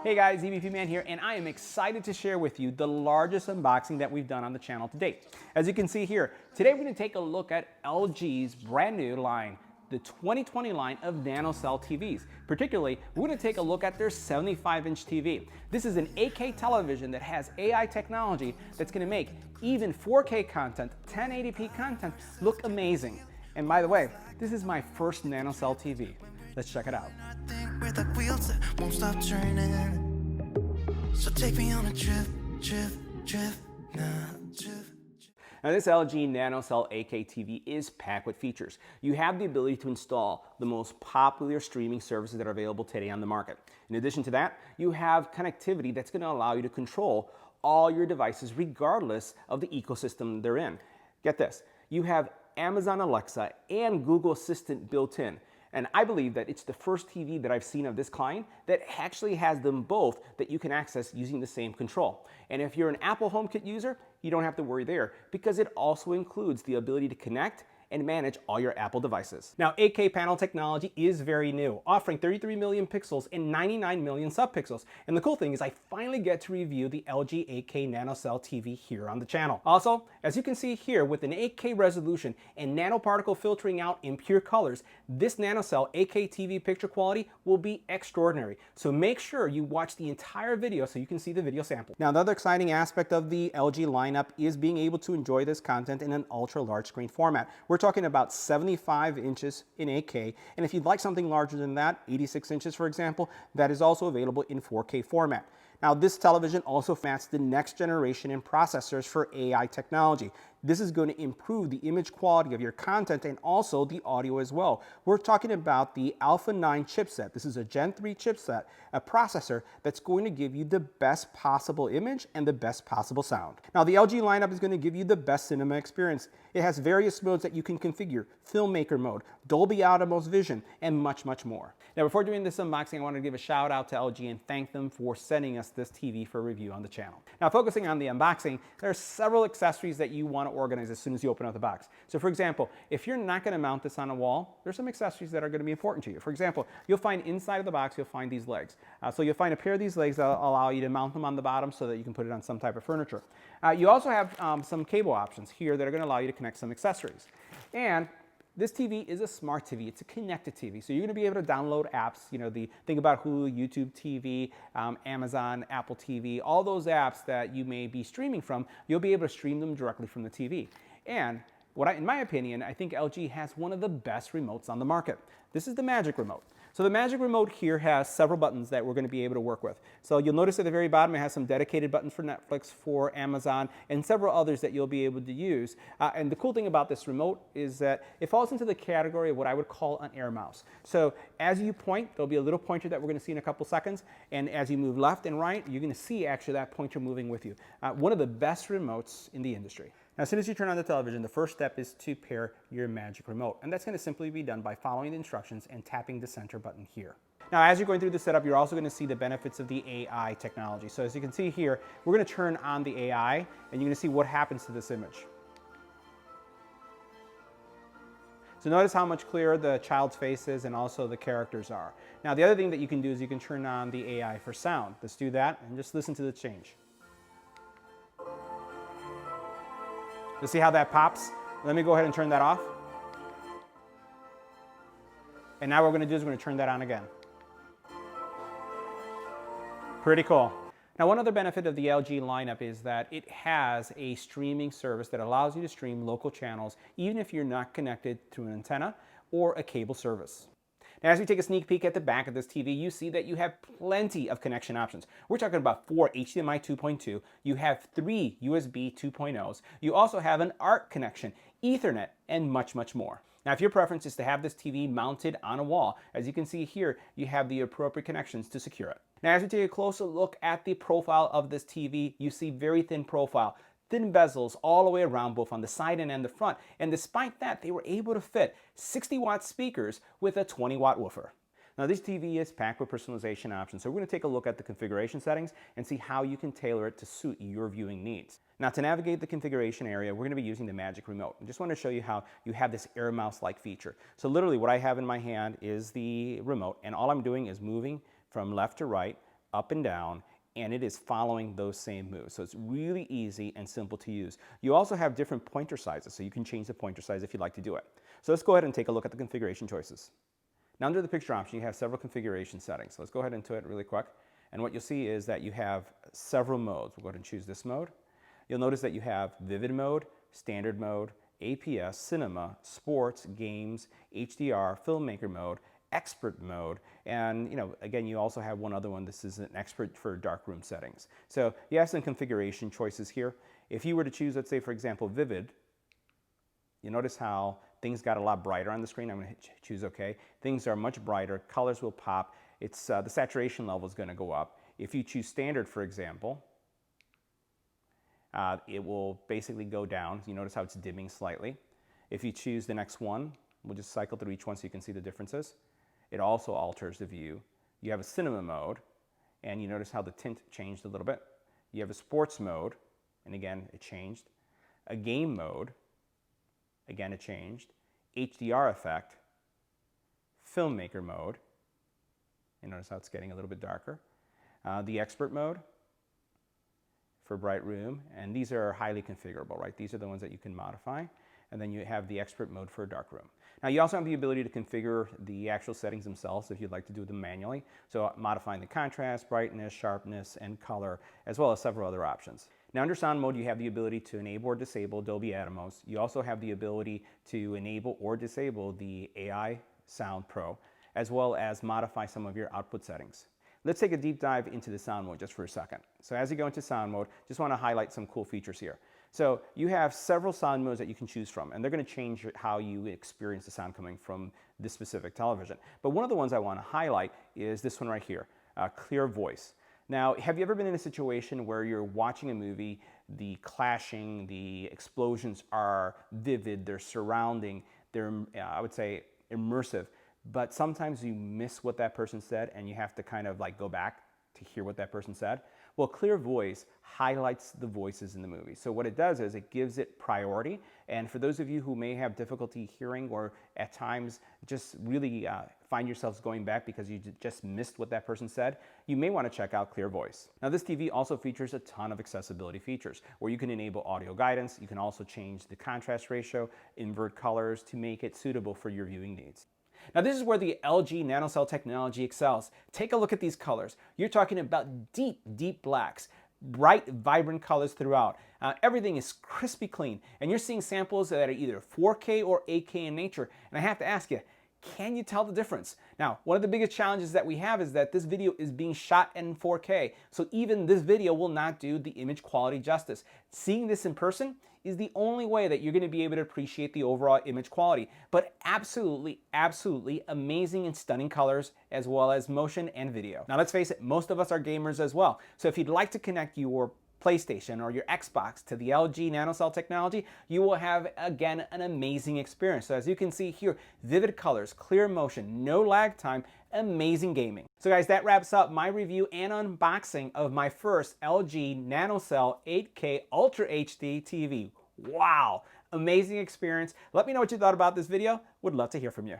Hey guys, EBPMAN here, and I am excited to share with you the largest unboxing that we've done on the channel to date. As you can see here, today we're going to take a look at LG's brand new line, the 2020 line of NanoCell TVs. Particularly, we're going to take a look at their 75-inch TV. This is an 8K television that has AI technology that's going to make even 4K content, 1080p content look amazing. And by the way, this is my first NanoCell TV. Let's check it out. So take me on a trip Now this LG NanoCell 8K TV is packed with features. You have the ability to install the most popular streaming services that are available today on the market. In addition to that, you have connectivity that's going to allow you to control all your devices regardless of the ecosystem they're in. Get this, you have Amazon Alexa and Google Assistant built in. And I believe that it's the first TV that I've seen of this kind that actually has them both that you can access using the same control. And if you're an Apple HomeKit user, you don't have to worry there because it also includes the ability to connect and manage all your Apple devices. Now, 8K panel technology is very new, offering 33 million pixels and 99 million subpixels. And the cool thing is I finally get to review the LG 8K NanoCell TV here on the channel. Also, as you can see here, with an 8K resolution and nanoparticle filtering out in pure colors, this NanoCell 8K TV picture quality will be extraordinary. So make sure you watch the entire video so you can see the video sample. Now, the other exciting aspect of the LG lineup is being able to enjoy this content in an ultra large screen format. We're talking about 75 inches in 8K, and if you'd like something larger than that, 86 inches for example, that is also available in 4K format. Now this television also matches the next generation in processors for AI technology. This is going to improve the image quality of your content and also the audio as well. We're talking about the Alpha 9 chipset. This is a Gen 3 chipset, a processor that's going to give you the best possible image and the best possible sound. Now the LG lineup is going to give you the best cinema experience. It has various modes that you can configure, filmmaker mode, Dolby Atmos Vision, and much, much more. Now before doing this unboxing, I want to give a shout out to LG and thank them for sending us this TV for review on the channel. Now focusing on the unboxing, there are several accessories that you want to organize as soon as you open up the box. So for example, if you're not going to mount this on a wall, there's some accessories that are going to be important to you. For example, you'll find inside of the box, you'll find these legs. So you'll find a pair of these legs that allow you to mount them on the bottom so that you can put it on some type of furniture. You also have some cable options here that are going to allow you to connect some accessories. And this TV is a smart TV. It's a connected TV. So you're going to be able to download apps, think about Hulu, YouTube TV, Amazon, Apple TV, all those apps that you may be streaming from, you'll be able to stream them directly from the TV. And in my opinion, I think LG has one of the best remotes on the market. This is the Magic Remote. So the Magic Remote here has several buttons that we're going to be able to work with. So you'll notice at the very bottom it has some dedicated buttons for Netflix, for Amazon, and several others that you'll be able to use. And the cool thing about this remote is that it falls into the category of what I would call an air mouse. So as you point, there'll be a little pointer that we're going to see in a couple seconds. And as you move left and right, you're going to see actually that pointer moving with you. One of the best remotes in the industry. Now, as soon as you turn on the television, the first step is to pair your Magic Remote. And that's going to simply be done by following the instructions and tapping the center button here. Now, as you're going through the setup, you're also going to see the benefits of the AI technology. So as you can see here, we're going to turn on the AI, and you're going to see what happens to this image. So notice how much clearer the child's face is and also the characters are. Now, the other thing that you can do is you can turn on the AI for sound. Let's do that and just listen to the change. You'll see how that pops. Let me go ahead and turn that off. And now what we're going to do is we're going to turn that on again. Pretty cool. Now, one other benefit of the LG lineup is that it has a streaming service that allows you to stream local channels even if you're not connected to an antenna or a cable service. Now, as we take a sneak peek at the back of this TV, you see that you have plenty of connection options. We're talking about 4 HDMI 2.2, you have 3 USB 2.0s, you also have an ARC connection, Ethernet, and much, much more. Now, if your preference is to have this TV mounted on a wall, as you can see here, you have the appropriate connections to secure it. Now, as we take a closer look at the profile of this TV, you see very thin profile. Thin bezels all the way around, both on the side and the front. And despite that, they were able to fit 60-watt speakers with a 20-watt woofer. Now this TV is packed with personalization options, so we're going to take a look at the configuration settings and see how you can tailor it to suit your viewing needs. Now to navigate the configuration area, we're going to be using the Magic Remote. I just want to show you how you have this air mouse-like feature. So literally what I have in my hand is the remote, and all I'm doing is moving from left to right, up and down, and it is following those same moves. So it's really easy and simple to use. You also have different pointer sizes, so you can change the pointer size if you'd like to do it. So let's go ahead and take a look at the configuration choices. Now under the picture option, you have several configuration settings. So let's go ahead into it really quick. And what you'll see is that you have several modes. We'll go ahead and choose this mode. You'll notice that you have Vivid mode, Standard mode, APS, Cinema, Sports, Games, HDR, Filmmaker mode, Expert mode, and again, you also have one other one. This is an Expert for darkroom settings. So you have some configuration choices here. If you were to choose, let's say for example, Vivid, you notice how things got a lot brighter on the screen. I'm going to choose OK. Things are much brighter. Colors will pop. It's the saturation level is going to go up. If you choose Standard, for example, it will basically go down. You notice how it's dimming slightly. If you choose the next one, we'll just cycle through each one so you can see the differences. It also alters the view. You have a Cinema mode, and you notice how the tint changed a little bit. You have a Sports mode, and again, it changed. A Game mode, again, it changed. HDR effect, Filmmaker mode, and notice how it's getting a little bit darker. The Expert mode for bright room, and these are highly configurable, right? These are the ones that you can modify. And then you have the Expert mode for a dark room. Now you also have the ability to configure the actual settings themselves if you'd like to do them manually. So modifying the contrast, brightness, sharpness, and color, as well as several other options. Now under sound mode, you have the ability to enable or disable Dolby Atmos. You also have the ability to enable or disable the AI Sound Pro, as well as modify some of your output settings. Let's take a deep dive into the sound mode just for a second. So as you go into sound mode, just want to highlight some cool features here. So you have several sound modes that you can choose from, and they're going to change how you experience the sound coming from this specific television. But one of the ones I want to highlight is this one right here, Clear Voice. Now, have you ever been in a situation where you're watching a movie, the clashing, the explosions are vivid, they're surrounding, they're, I would say, immersive, but sometimes you miss what that person said and you have to kind of like go back to hear what that person said? Well, Clear Voice highlights the voices in the movie. So what it does is it gives it priority. And for those of you who may have difficulty hearing or at times just really find yourselves going back because you just missed what that person said, you may want to check out Clear Voice. Now this TV also features a ton of accessibility features where you can enable audio guidance. You can also change the contrast ratio, invert colors to make it suitable for your viewing needs. Now this is where the LG NanoCell technology excels. Take a look at these colors. You're talking about deep, deep blacks, bright, vibrant colors throughout. Everything is crispy clean, and you're seeing samples that are either 4K or 8K in nature. And I have to ask you, can you tell the difference? Now, one of the biggest challenges that we have is that this video is being shot in 4K, so even this video will not do the image quality justice. Seeing this in person is the only way that you're going to be able to appreciate the overall image quality. But absolutely, absolutely amazing and stunning colors, as well as motion and video. Now let's face it, most of us are gamers as well. So if you'd like to connect your PlayStation or your Xbox to the LG NanoCell technology, you will have, again, an amazing experience. So as you can see here, vivid colors, clear motion, no lag time, amazing gaming. So guys, that wraps up my review and unboxing of my first LG NanoCell 8K Ultra HD TV. Wow, amazing experience. Let me know what you thought about this video. Would love to hear from you.